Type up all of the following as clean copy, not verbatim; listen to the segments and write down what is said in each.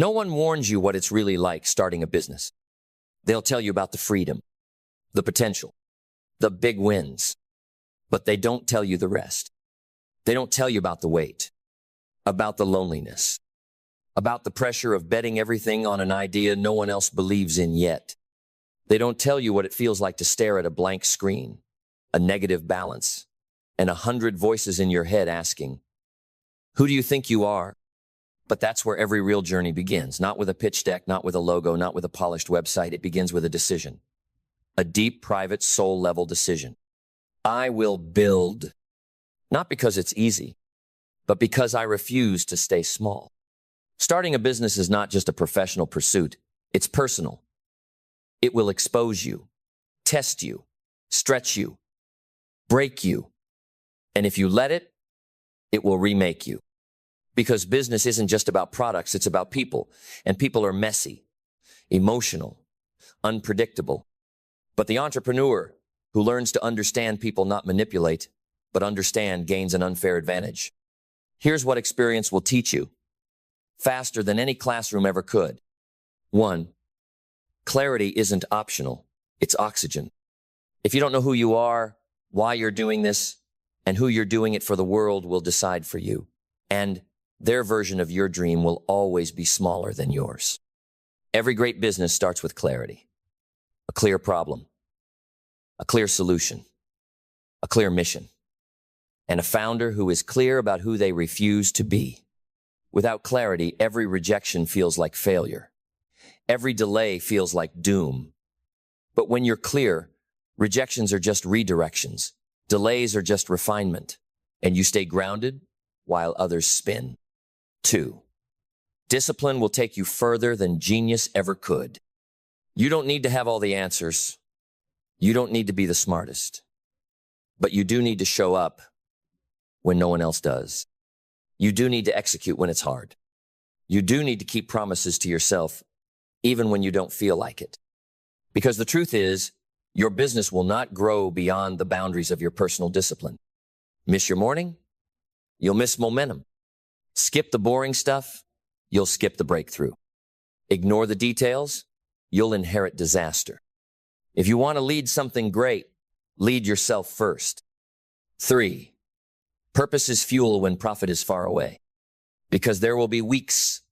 No one warns you what it's really like starting a business. They'll tell you about the freedom, the potential, the big wins, but they don't tell you the rest. They don't tell you about the wait, about the loneliness, about the pressure of betting everything on an idea no one else believes in yet. They don't tell you what it feels like to stare at a blank screen, a negative balance, and 100 voices in your head asking, who do you think you are? But that's where every real journey begins, not with a pitch deck, not with a logo, not with a polished website. It begins with a decision, a deep, private, soul-level decision. I will build, not because it's easy, but because I refuse to stay small. Starting a business is not just a professional pursuit, it's personal. It will expose you, test you, stretch you, break you, and if you let it, it will remake you. Because business isn't just about products, it's about people. And people are messy, emotional, unpredictable. But the entrepreneur who learns to understand people, not manipulate, but understand, gains an unfair advantage. Here's what experience will teach you, faster than any classroom ever could. 1, clarity isn't optional, it's oxygen. If you don't know who you are, why you're doing this, and who you're doing it for, the world will decide for you. And their version of your dream will always be smaller than yours. Every great business starts with clarity. A clear problem, a clear solution, a clear mission, and a founder who is clear about who they refuse to be. Without clarity, every rejection feels like failure. Every delay feels like doom. But when you're clear, rejections are just redirections. Delays are just refinement, and you stay grounded while others spin. 2, discipline will take you further than genius ever could. You don't need to have all the answers. You don't need to be the smartest. But you do need to show up when no one else does. You do need to execute when it's hard. You do need to keep promises to yourself, even when you don't feel like it. Because the truth is, your business will not grow beyond the boundaries of your personal discipline. Miss your morning? You'll miss momentum. Skip the boring stuff, you'll skip the breakthrough. Ignore the details, you'll inherit disaster. If you want to lead something great, lead yourself first. 3, purpose is fuel when profit is far away. Because there will be weeks,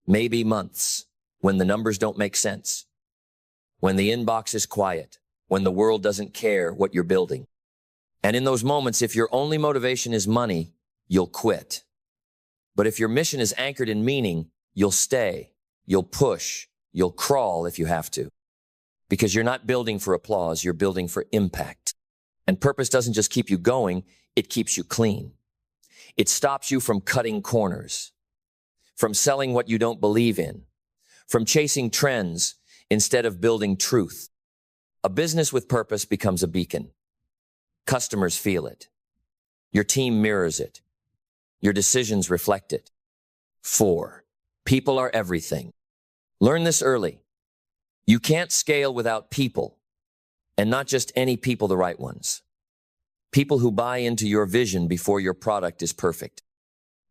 maybe months, when the numbers don't make sense. When the inbox is quiet, when the world doesn't care what you're building. And in those moments, if your only motivation is money, you'll quit. But if your mission is anchored in meaning, you'll stay, you'll push, you'll crawl if you have to. Because you're not building for applause, you're building for impact. And purpose doesn't just keep you going, it keeps you clean. It stops you from cutting corners, from selling what you don't believe in, from chasing trends instead of building truth. A business with purpose becomes a beacon. Customers feel it. Your team mirrors it. Your decisions reflect it. 4, people are everything. Learn this early. You can't scale without people, and not just any people, the right ones. People who buy into your vision before your product is perfect.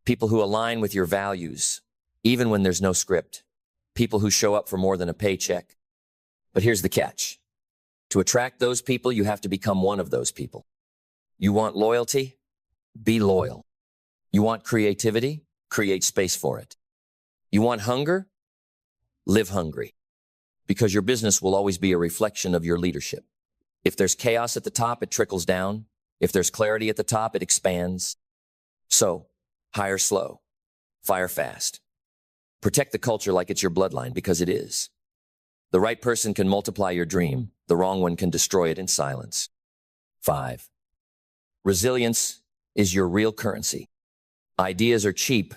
People who align with your values, even when there's no script. People who show up for more than a paycheck. But here's the catch. To attract those people, you have to become one of those people. You want loyalty? Be loyal. You want creativity? Create space for it. You want hunger? Live hungry. Because your business will always be a reflection of your leadership. If there's chaos at the top, it trickles down. If there's clarity at the top, it expands. So, hire slow, fire fast. Protect the culture like it's your bloodline, because it is. The right person can multiply your dream. The wrong one can destroy it in silence. 5, resilience is your real currency. Ideas are cheap.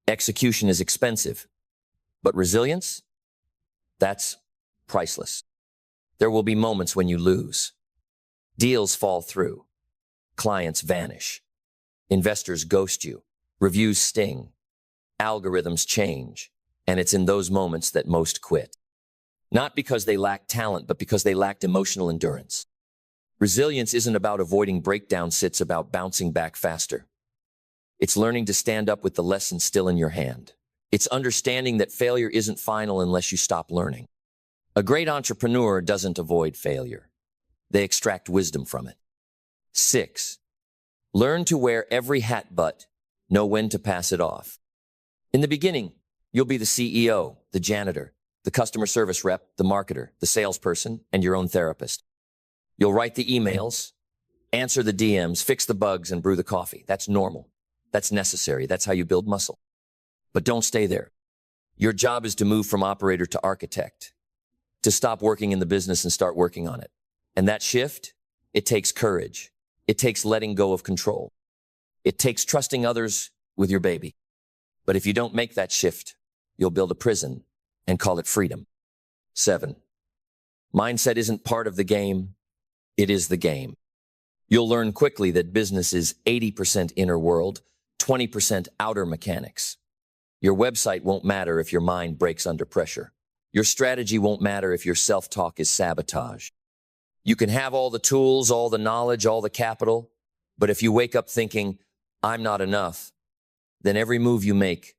Execution is expensive. But resilience? That's priceless. There will be moments when you lose. Deals fall through. Clients vanish. Investors ghost you. Reviews sting. Algorithms change. And it's in those moments that most quit. Not because they lack talent, but because they lacked emotional endurance. Resilience isn't about avoiding breakdowns, it's about bouncing back faster. It's learning to stand up with the lesson still in your hand. It's understanding that failure isn't final unless you stop learning. A great entrepreneur doesn't avoid failure. They extract wisdom from it. 6. Learn to wear every hat but know when to pass it off. In the beginning, you'll be the CEO, the janitor, the customer service rep, the marketer, the salesperson, and your own therapist. You'll write the emails, answer the DMs, fix the bugs, and brew the coffee. That's normal. That's necessary. That's how you build muscle. But don't stay there. Your job is to move from operator to architect, to stop working in the business and start working on it. And that shift, it takes courage. It takes letting go of control. It takes trusting others with your baby. But if you don't make that shift, you'll build a prison and call it freedom. 7. Mindset isn't part of the game. It is the game. You'll learn quickly that business is 80% inner world, 20% outer mechanics. Your website won't matter if your mind breaks under pressure. Your strategy won't matter if your self-talk is sabotage. You can have all the tools, all the knowledge, all the capital, but if you wake up thinking, I'm not enough, then every move you make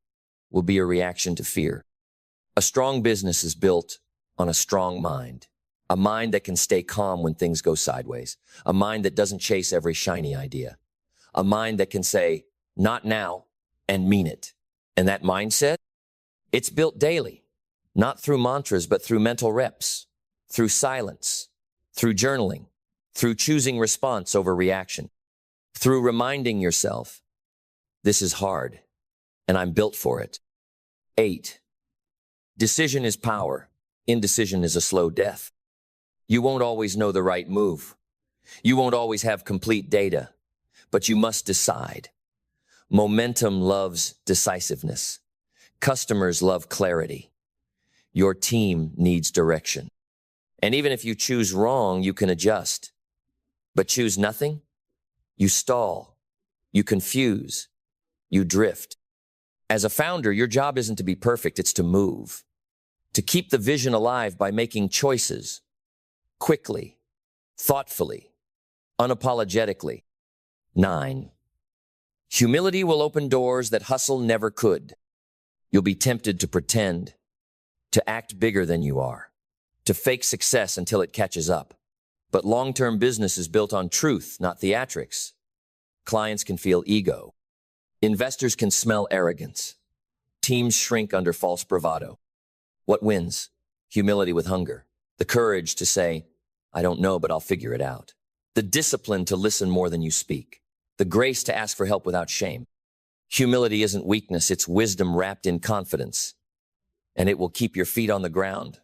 will be a reaction to fear. A strong business is built on a strong mind, a mind that can stay calm when things go sideways, a mind that doesn't chase every shiny idea, a mind that can say, not now, and mean it. And that mindset, it's built daily, not through mantras, but through mental reps, through silence, through journaling, through choosing response over reaction, through reminding yourself, this is hard, and I'm built for it. 8. Decision is power. Indecision is a slow death. You won't always know the right move. You won't always have complete data, but you must decide. Momentum loves decisiveness. Customers love clarity. Your team needs direction. And even if you choose wrong, you can adjust. But choose nothing, you stall, you confuse, you drift. As a founder, your job isn't to be perfect, it's to move. To keep the vision alive by making choices, quickly, thoughtfully, unapologetically. 9. Humility will open doors that hustle never could. You'll be tempted to pretend, to act bigger than you are, to fake success until it catches up. But long-term business is built on truth, not theatrics. Clients can feel ego. Investors can smell arrogance. Teams shrink under false bravado. What wins? Humility with hunger. The courage to say, I don't know, but I'll figure it out. The discipline to listen more than you speak. The grace to ask for help without shame. Humility isn't weakness, it's wisdom wrapped in confidence. And it will keep your feet on the ground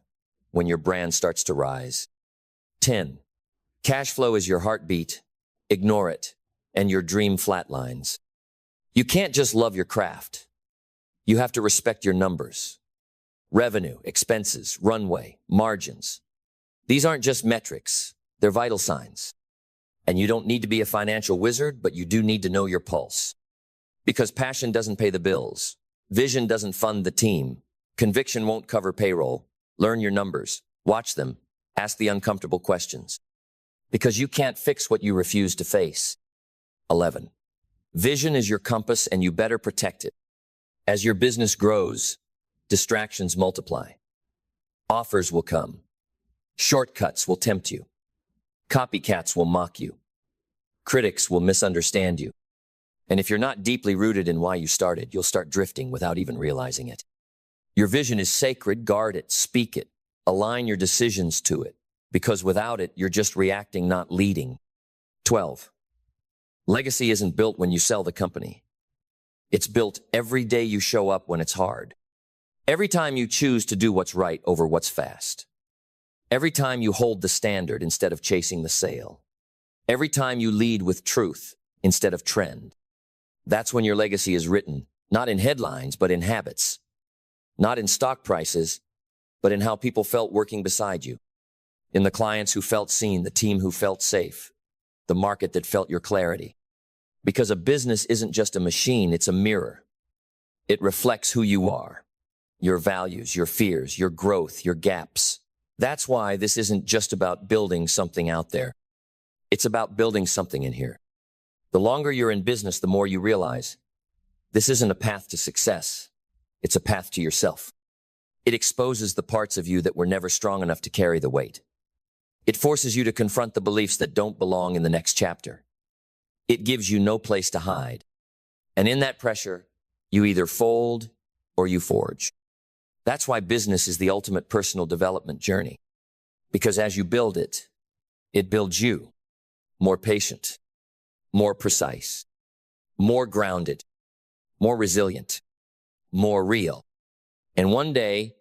when your brand starts to rise. 10. Cash flow is your heartbeat. Ignore it, and your dream flatlines. You can't just love your craft. You have to respect your numbers. Revenue, expenses, runway, margins. These aren't just metrics, they're vital signs. And you don't need to be a financial wizard, but you do need to know your pulse. Because passion doesn't pay the bills. Vision doesn't fund the team. Conviction won't cover payroll. Learn your numbers. Watch them. Ask the uncomfortable questions. Because you can't fix what you refuse to face. 11. Vision is your compass and you better protect it. As your business grows, distractions multiply. Offers will come. Shortcuts will tempt you. Copycats will mock you. Critics will misunderstand you. And if you're not deeply rooted in why you started, you'll start drifting without even realizing it. Your vision is sacred. Guard it, speak it, align your decisions to it, because without it, you're just reacting, not leading. 12. Legacy isn't built when you sell the company. It's built every day you show up when it's hard. Every time you choose to do what's right over what's fast. Every time you hold the standard instead of chasing the sale. Every time you lead with truth instead of trend. That's when your legacy is written, not in headlines, but in habits. Not in stock prices, but in how people felt working beside you. In the clients who felt seen, the team who felt safe, the market that felt your clarity. Because a business isn't just a machine, it's a mirror. It reflects who you are, your values, your fears, your growth, your gaps. That's why this isn't just about building something out there. It's about building something in here. The longer you're in business, the more you realize this isn't a path to success. It's a path to yourself. It exposes the parts of you that were never strong enough to carry the weight. It forces you to confront the beliefs that don't belong in the next chapter. It gives you no place to hide. And in that pressure, you either fold or you forge. That's why business is the ultimate personal development journey. Because as you build it, it builds you more patient, more precise, more grounded, more resilient, more real. And one day,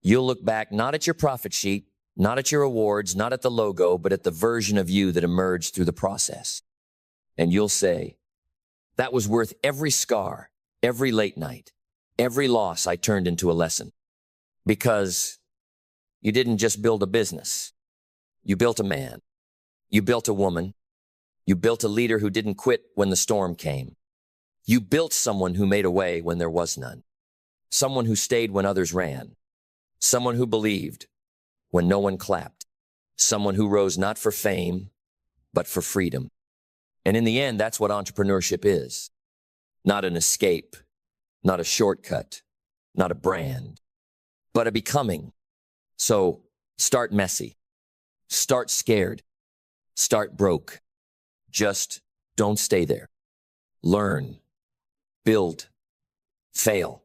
you'll look back not at your profit sheet, not at your awards, not at the logo, but at the version of you that emerged through the process. And you'll say, that was worth every scar, every late night, every loss I turned into a lesson. Because you didn't just build a business. You built a man. You built a woman. You built a leader who didn't quit when the storm came. You built someone who made a way when there was none. Someone who stayed when others ran. Someone who believed when no one clapped. Someone who rose not for fame, but for freedom. And in the end, that's what entrepreneurship is. Not an escape, not a shortcut, not a brand, but a becoming. So start messy, start scared, start broke. Just don't stay there. Learn, build, fail,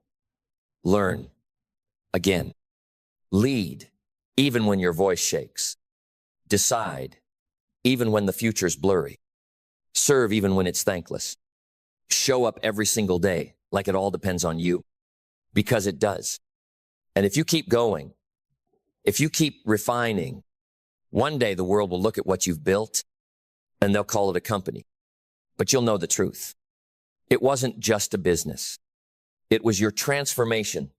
learn, again. Lead, even when your voice shakes. Decide, even when the future's blurry. Serve even when it's thankless. Show up every single day like it all depends on you. Because it does. And if you keep going, if you keep refining, one day the world will look at what you've built and they'll call it a company. But you'll know the truth. It wasn't just a business. It was your transformation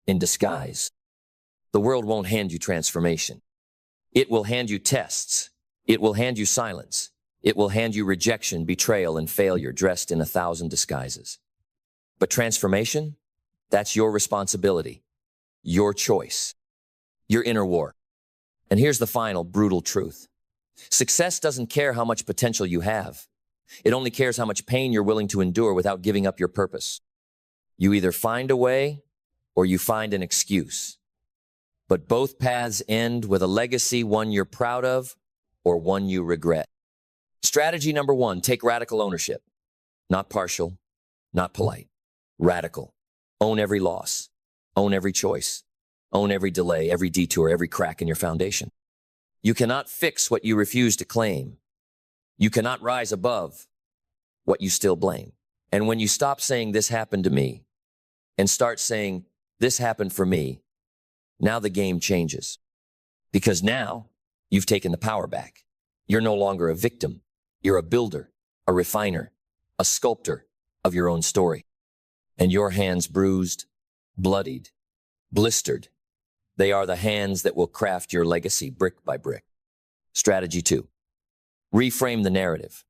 in disguise. The world won't hand you transformation. It will hand you tests. It will hand you silence. It will hand you rejection, betrayal, and failure dressed in 1,000 disguises. But transformation, that's your responsibility, your choice, your inner war. And here's the final brutal truth. Success doesn't care how much potential you have. It only cares how much pain you're willing to endure without giving up your purpose. You either find a way or you find an excuse. But both paths end with a legacy, one you're proud of or one you regret. Strategy number 1, take radical ownership. Not partial, not polite. Radical. Own every loss. Own every choice. Own every delay, every detour, every crack in your foundation. You cannot fix what you refuse to claim. You cannot rise above what you still blame. And when you stop saying, this happened to me, and start saying, this happened for me, now the game changes. Because now you've taken the power back. You're no longer a victim. You're a builder, a refiner, a sculptor of your own story. And your hands bruised, bloodied, blistered, they are the hands that will craft your legacy brick by brick. Strategy 2. Reframe the narrative.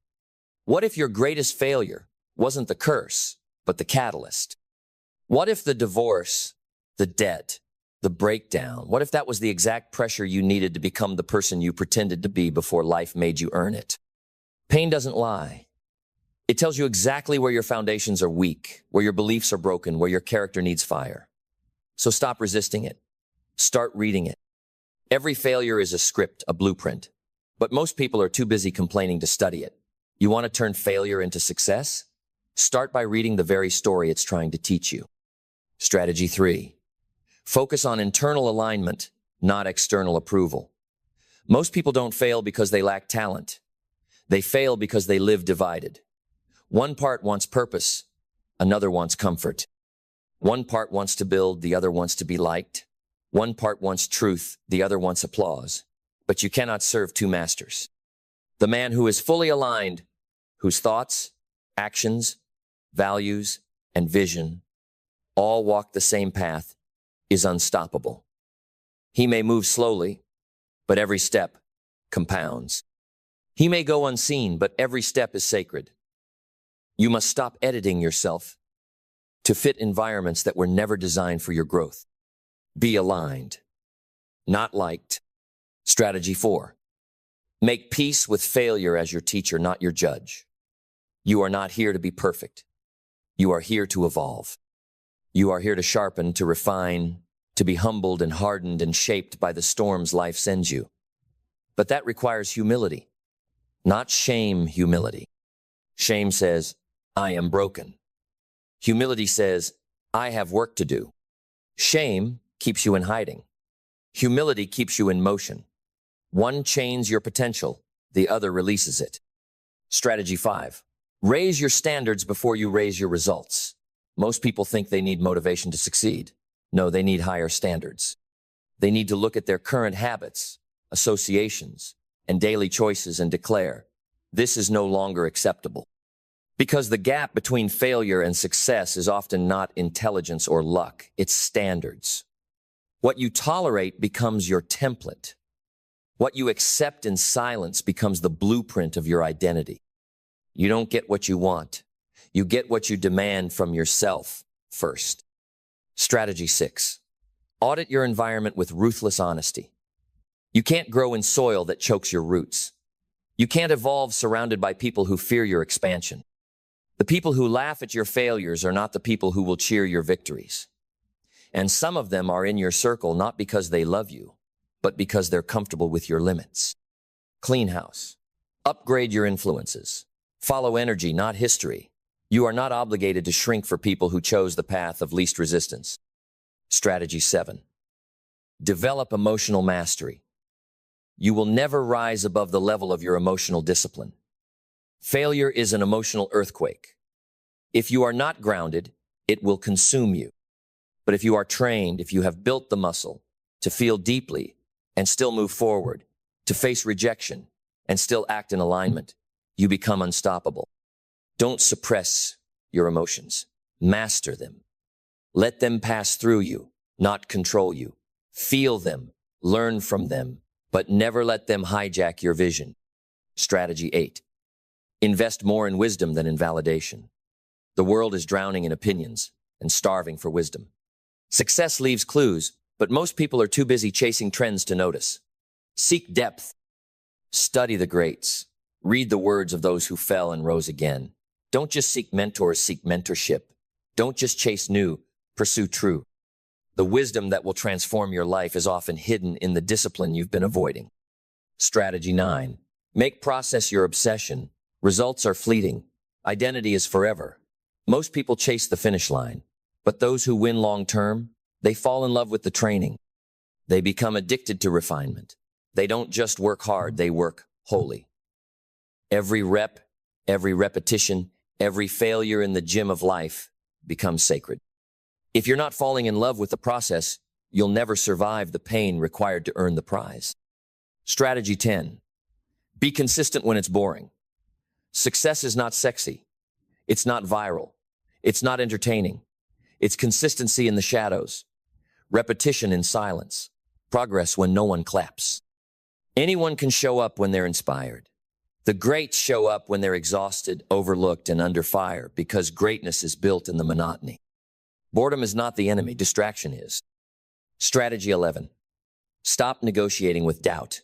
What if your greatest failure wasn't the curse, but the catalyst? What if the divorce, the debt, the breakdown, what if that was the exact pressure you needed to become the person you pretended to be before life made you earn it? Pain doesn't lie. It tells you exactly where your foundations are weak, where your beliefs are broken, where your character needs fire. So stop resisting it. Start reading it. Every failure is a script, a blueprint. But most people are too busy complaining to study it. You want to turn failure into success? Start by reading the very story it's trying to teach you. Strategy 3. Focus on internal alignment, not external approval. Most people don't fail because they lack talent. They fail because they live divided. One part wants purpose, another wants comfort. One part wants to build, the other wants to be liked. One part wants truth, the other wants applause. But you cannot serve two masters. The man who is fully aligned, whose thoughts, actions, values, and vision all walk the same path, is unstoppable. He may move slowly, but every step compounds. He may go unseen, but every step is sacred. You must stop editing yourself to fit environments that were never designed for your growth. Be aligned, not liked. Strategy 4. Make peace with failure as your teacher, not your judge. You are not here to be perfect. You are here to evolve. You are here to sharpen, to refine, to be humbled and hardened and shaped by the storms life sends you. But that requires humility, not shame humility. Shame says, I am broken. Humility says, I have work to do. Shame keeps you in hiding. Humility keeps you in motion. One chains your potential, the other releases it. Strategy 5. Raise your standards before you raise your results. Most people think they need motivation to succeed. No, they need higher standards. They need to look at their current habits, associations, and daily choices and declare, this is no longer acceptable. Because the gap between failure and success is often not intelligence or luck, it's standards. What you tolerate becomes your template. What you accept in silence becomes the blueprint of your identity. You don't get what you want. You get what you demand from yourself first. Strategy 6. Audit your environment with ruthless honesty. You can't grow in soil that chokes your roots. You can't evolve surrounded by people who fear your expansion. The people who laugh at your failures are not the people who will cheer your victories. And some of them are in your circle not because they love you, but because they're comfortable with your limits. Clean house. Upgrade your influences. Follow energy, not history. You are not obligated to shrink for people who chose the path of least resistance. Strategy 7. Develop emotional mastery. You will never rise above the level of your emotional discipline. Failure is an emotional earthquake. If you are not grounded, it will consume you. But if you are trained, if you have built the muscle to feel deeply and still move forward, to face rejection and still act in alignment, you become unstoppable. Don't suppress your emotions. Master them. Let them pass through you, not control you. Feel them, learn from them, but never let them hijack your vision. Strategy 8. Invest more in wisdom than in validation. The world is drowning in opinions and starving for wisdom. Success leaves clues, but most people are too busy chasing trends to notice. Seek depth. Study the greats. Read the words of those who fell and rose again. Don't just seek mentors, seek mentorship. Don't just chase new, pursue true. The wisdom that will transform your life is often hidden in the discipline you've been avoiding. Strategy 9. Make process your obsession. Results are fleeting. Identity is forever. Most people chase the finish line, but those who win long-term, they fall in love with the training. They become addicted to refinement. They don't just work hard, they work wholly. Every rep, every repetition, every failure in the gym of life becomes sacred. If you're not falling in love with the process, you'll never survive the pain required to earn the prize. Strategy 10. Be consistent when it's boring. Success is not sexy. It's not viral. It's not entertaining. It's consistency in the shadows, repetition in silence, progress when no one claps. Anyone can show up when they're inspired. The greats show up when they're exhausted, overlooked, and under fire because greatness is built in the monotony. Boredom is not the enemy, distraction is. Strategy 11. Stop negotiating with doubt.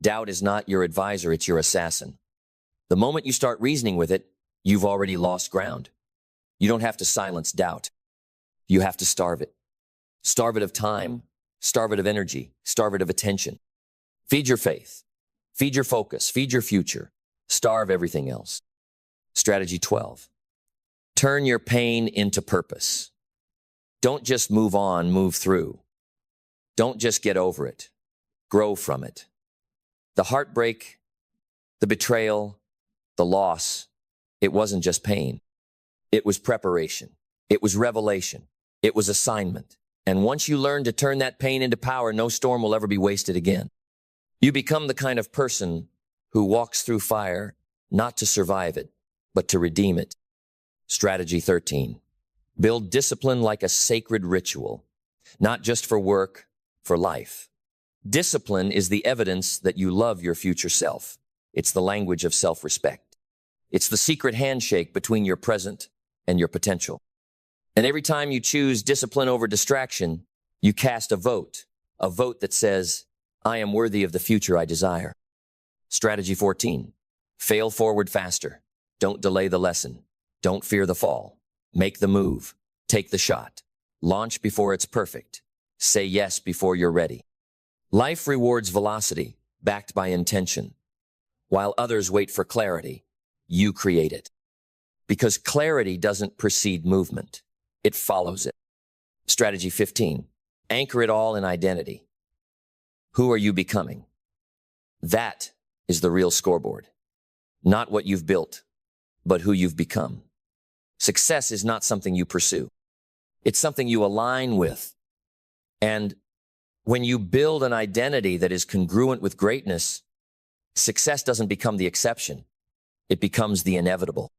Doubt is not your advisor, it's your assassin. The moment you start reasoning with it, you've already lost ground. You don't have to silence doubt. You have to starve it. Starve it of time, starve it of energy, starve it of attention. Feed your faith, feed your focus, feed your future. Starve everything else. Strategy 12. Turn your pain into purpose. Don't just move on, move through. Don't just get over it. Grow from it. The heartbreak, the betrayal, the loss, it wasn't just pain. It was preparation. It was revelation. It was assignment. And once you learn to turn that pain into power, no storm will ever be wasted again. You become the kind of person who walks through fire, not to survive it, but to redeem it. Strategy 13. Build discipline like a sacred ritual, not just for work, for life. Discipline is the evidence that you love your future self. It's the language of self-respect. It's the secret handshake between your present and your potential. And every time you choose discipline over distraction, you cast a vote that says, I am worthy of the future I desire. Strategy 14. Fail forward faster. Don't delay the lesson. Don't fear the fall. Make the move. Take the shot. Launch before it's perfect. Say yes before you're ready. Life rewards velocity, backed by intention. While others wait for clarity, you create it. Because clarity doesn't precede movement. It follows it. Strategy 15. Anchor it all in identity. Who are you becoming? That is the real scoreboard. Not what you've built, but who you've become. Success is not something you pursue. It's something you align with. And when you build an identity that is congruent with greatness, success doesn't become the exception. It becomes the inevitable.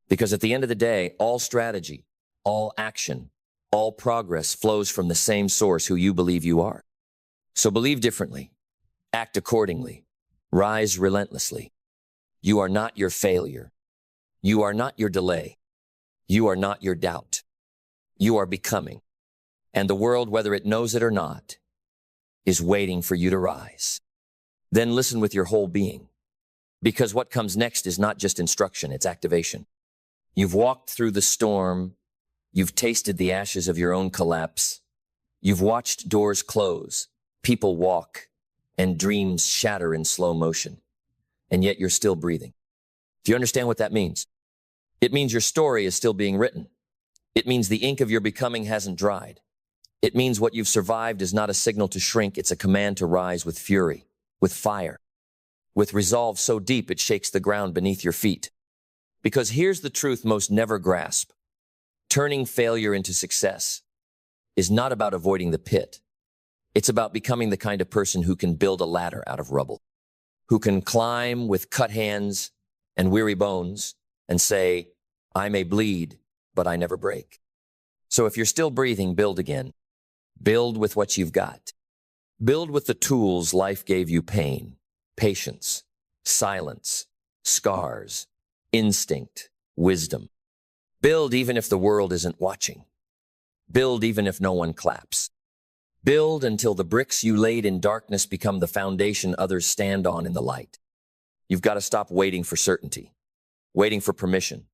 Because at the end of the day, all strategy, all action, all progress flows from the same source, who you believe you are. So believe differently, act accordingly, rise relentlessly. You are not your failure. You are not your delay. You are not your doubt. You are becoming. And the world, whether it knows it or not, is waiting for you to rise. Then listen with your whole being. Because what comes next is not just instruction, it's activation. You've walked through the storm. You've tasted the ashes of your own collapse. You've watched doors close, people walk, and dreams shatter in slow motion. And yet you're still breathing. Do you understand what that means? It means your story is still being written. It means the ink of your becoming hasn't dried. It means what you've survived is not a signal to shrink. It's a command to rise with fury, with fire, with resolve so deep it shakes the ground beneath your feet. Because here's the truth most never grasp. Turning failure into success is not about avoiding the pit. It's about becoming the kind of person who can build a ladder out of rubble, who can climb with cut hands and weary bones and say, I may bleed, but I never break. So if you're still breathing, build again. Build with what you've got. Build with the tools life gave you: pain, patience, silence, scars, instinct, wisdom. Build even if the world isn't watching. Build even if no one claps. Build until the bricks you laid in darkness become the foundation others stand on in the light. You've got to stop waiting for certainty, waiting for permission,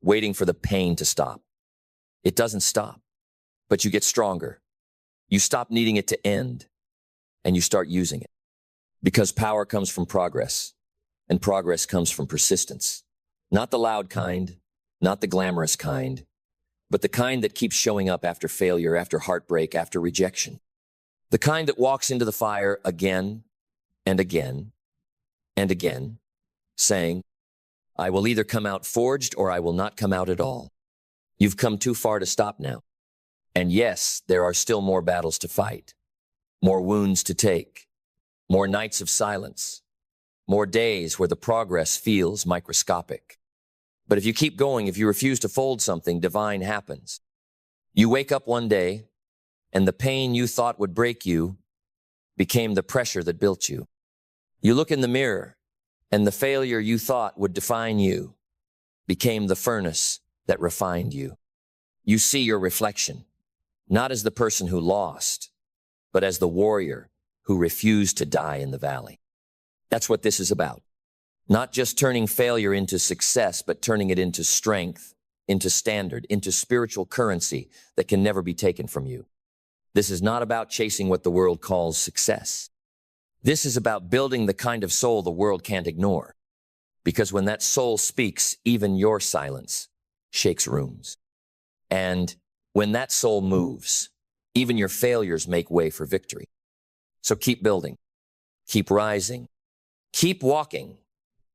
waiting for the pain to stop. It doesn't stop, but you get stronger. You stop needing it to end, and you start using it. Because power comes from progress, and progress comes from persistence. Not the loud kind, not the glamorous kind, but the kind that keeps showing up after failure, after heartbreak, after rejection. The kind that walks into the fire again and again and again, saying, I will either come out forged or I will not come out at all. You've come too far to stop now. And yes, there are still more battles to fight, more wounds to take, more nights of silence, more days where the progress feels microscopic. But if you keep going, if you refuse to fold something, divine happens. You wake up one day, and the pain you thought would break you became the pressure that built you. You look in the mirror, and the failure you thought would define you became the furnace that refined you. You see your reflection, not as the person who lost, but as the warrior who refused to die in the valley. That's what this is about. Not just turning failure into success, but turning it into strength, into standard, into spiritual currency that can never be taken from you. This is not about chasing what the world calls success. This is about building the kind of soul the world can't ignore. Because when that soul speaks, even your silence shakes rooms. And when that soul moves, even your failures make way for victory. So keep building, keep rising, keep walking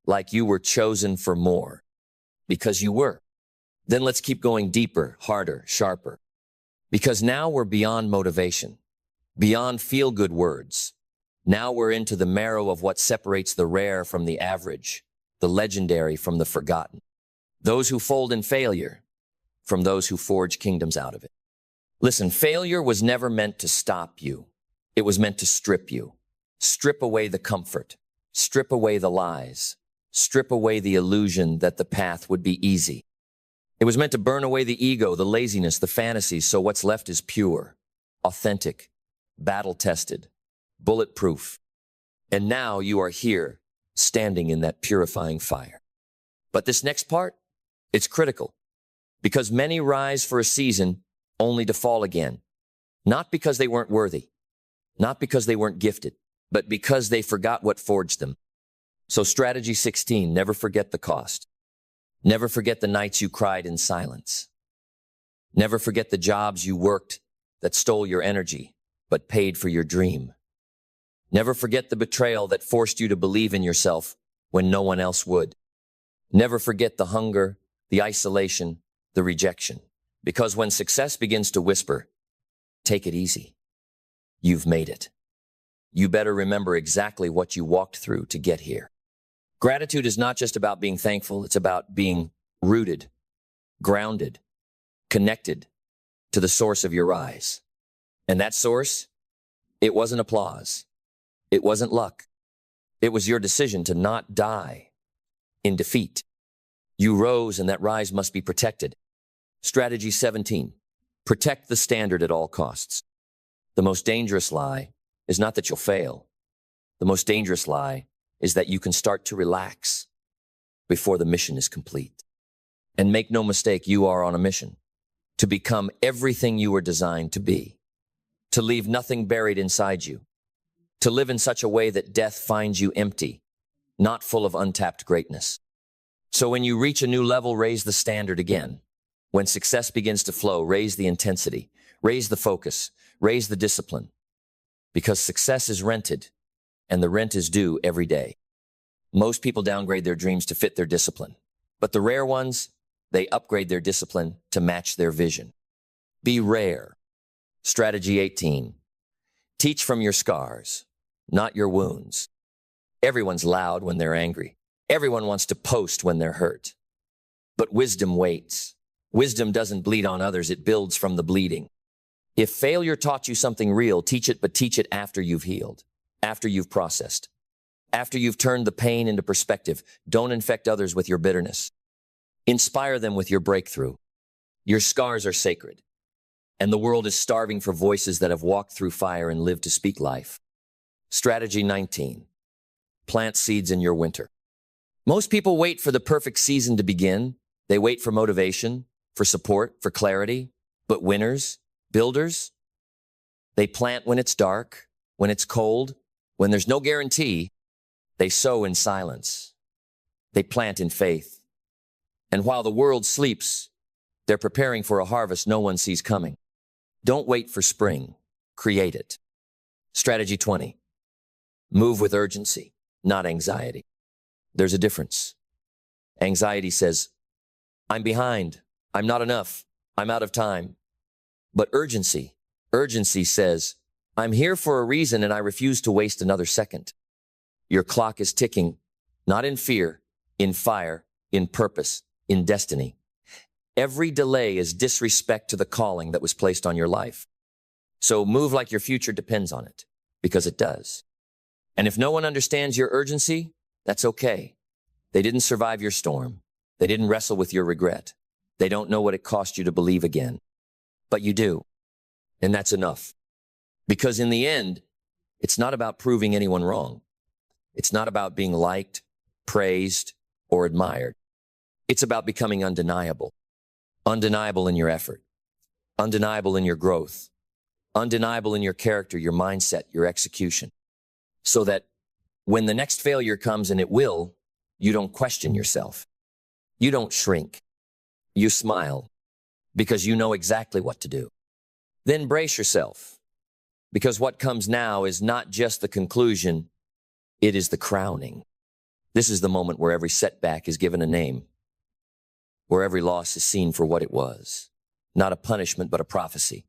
like you were chosen for more, because you were. Then let's keep going deeper, harder, sharper. Because now we're beyond motivation, beyond feel-good words. Now we're into the marrow of what separates the rare from the average, the legendary from the forgotten. Those who fold in failure from those who forge kingdoms out of it. Listen, failure was never meant to stop you. It was meant to strip you. Strip away the comfort. Strip away the lies. Strip away the illusion that the path would be easy. It was meant to burn away the ego, the laziness, the fantasies, so what's left is pure, authentic, battle-tested, bulletproof. And now you are here, standing in that purifying fire. But this next part, it's critical. Because many rise for a season only to fall again. Not because they weren't worthy, not because they weren't gifted, but because they forgot what forged them. So strategy 16, never forget the cost. Never forget the nights you cried in silence. Never forget the jobs you worked that stole your energy, but paid for your dream. Never forget the betrayal that forced you to believe in yourself when no one else would. Never forget the hunger, the isolation, the rejection. Because when success begins to whisper, take it easy, you've made it. You better remember exactly what you walked through to get here. Gratitude is not just about being thankful, it's about being rooted, grounded, connected to the source of your rise. And that source, it wasn't applause. It wasn't luck. It was your decision to not die in defeat. You rose, and that rise must be protected. Strategy 17, protect the standard at all costs. The most dangerous lie is not that you'll fail. The most dangerous lie is that you can start to relax before the mission is complete. And make no mistake, you are on a mission to become everything you were designed to be, to leave nothing buried inside you, to live in such a way that death finds you empty, not full of untapped greatness. So when you reach a new level, raise the standard again. When success begins to flow, raise the intensity, raise the focus, raise the discipline, because success is rented and the rent is due every day. Most people downgrade their dreams to fit their discipline, but the rare ones, they upgrade their discipline to match their vision. Be rare. Strategy 18, teach from your scars, not your wounds. Everyone's loud when they're angry. Everyone wants to post when they're hurt. But wisdom waits. Wisdom doesn't bleed on others, it builds from the bleeding. If failure taught you something real, teach it, but teach it after you've healed, after you've processed, after you've turned the pain into perspective. Don't infect others with your bitterness. Inspire them with your breakthrough. Your scars are sacred, and the world is starving for voices that have walked through fire and lived to speak life. Strategy 19, plant seeds in your winter. Most people wait for the perfect season to begin. They wait for motivation, for support, for clarity. But winners, builders, they plant when it's dark, when it's cold, when there's no guarantee. They sow in silence. They plant in faith. And while the world sleeps, they're preparing for a harvest no one sees coming. Don't wait for spring. Create it. Strategy 20. Move with urgency, not anxiety. There's a difference. Anxiety says, I'm behind. I'm not enough. I'm out of time. But urgency says, I'm here for a reason and I refuse to waste another second. Your clock is ticking, not in fear, in fire, in purpose, in destiny. Every delay is disrespect to the calling that was placed on your life. So move like your future depends on it, because it does. And if no one understands your urgency, that's okay. They didn't survive your storm. They didn't wrestle with your regret. They don't know what it cost you to believe again. But you do. And that's enough. Because in the end, it's not about proving anyone wrong. It's not about being liked, praised, or admired. It's about becoming undeniable. Undeniable in your effort. Undeniable in your growth. Undeniable in your character, your mindset, your execution. So that when the next failure comes, and it will, you don't question yourself. You don't shrink. You smile because you know exactly what to do. Then brace yourself, because what comes now is not just the conclusion, it is the crowning. This is the moment where every setback is given a name, where every loss is seen for what it was, not a punishment but a prophecy.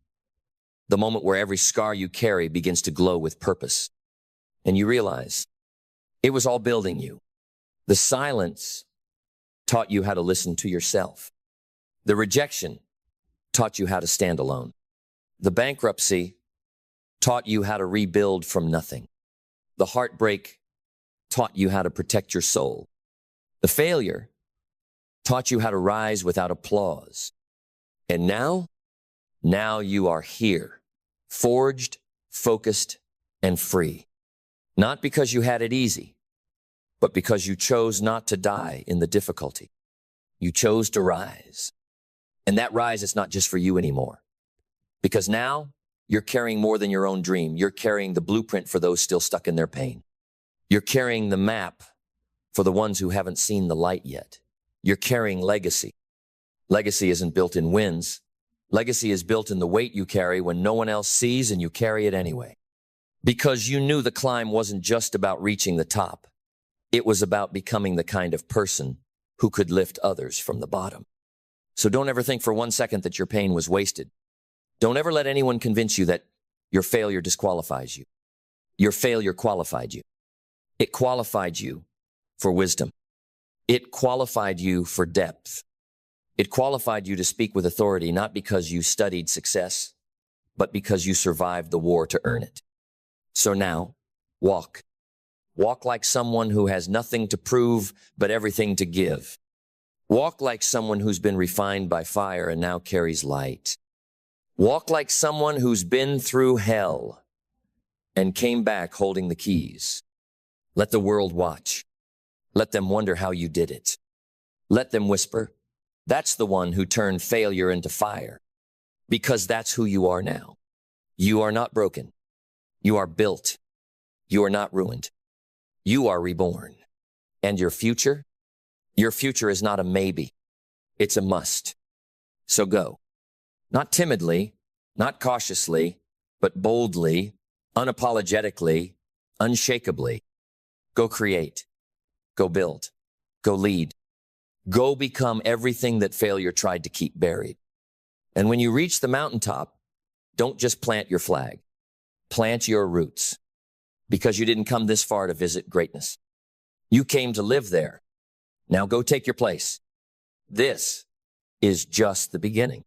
The moment where every scar you carry begins to glow with purpose, and you realize it was all building you. The silence taught you how to listen to yourself. The rejection taught you how to stand alone. The bankruptcy taught you how to rebuild from nothing. The heartbreak taught you how to protect your soul. The failure taught you how to rise without applause. And now you are here, forged, focused, and free. Not because you had it easy, but because you chose not to die in the difficulty. You chose to rise. And that rise is not just for you anymore. Because now you're carrying more than your own dream. You're carrying the blueprint for those still stuck in their pain. You're carrying the map for the ones who haven't seen the light yet. You're carrying legacy. Legacy isn't built in wins. Legacy is built in the weight you carry when no one else sees and you carry it anyway. Because you knew the climb wasn't just about reaching the top. It was about becoming the kind of person who could lift others from the bottom. So don't ever think for 1 second that your pain was wasted. Don't ever let anyone convince you that your failure disqualifies you. Your failure qualified you. It qualified you for wisdom. It qualified you for depth. It qualified you to speak with authority, not because you studied success, but because you survived the war to earn it. So now, walk. Walk like someone who has nothing to prove, but everything to give. Walk like someone who's been refined by fire and now carries light. Walk like someone who's been through hell and came back holding the keys. Let the world watch. Let them wonder how you did it. Let them whisper, that's the one who turned failure into fire. Because that's who you are now. You are not broken. You are built. You are not ruined. You are reborn. And your future? Your future is not a maybe. It's a must. So go. Not timidly, not cautiously, but boldly, unapologetically, unshakably. Go create. Go build. Go lead. Go become everything that failure tried to keep buried. And when you reach the mountaintop, don't just plant your flag. Plant your roots. Because you didn't come this far to visit greatness. You came to live there. Now go take your place. This is just the beginning.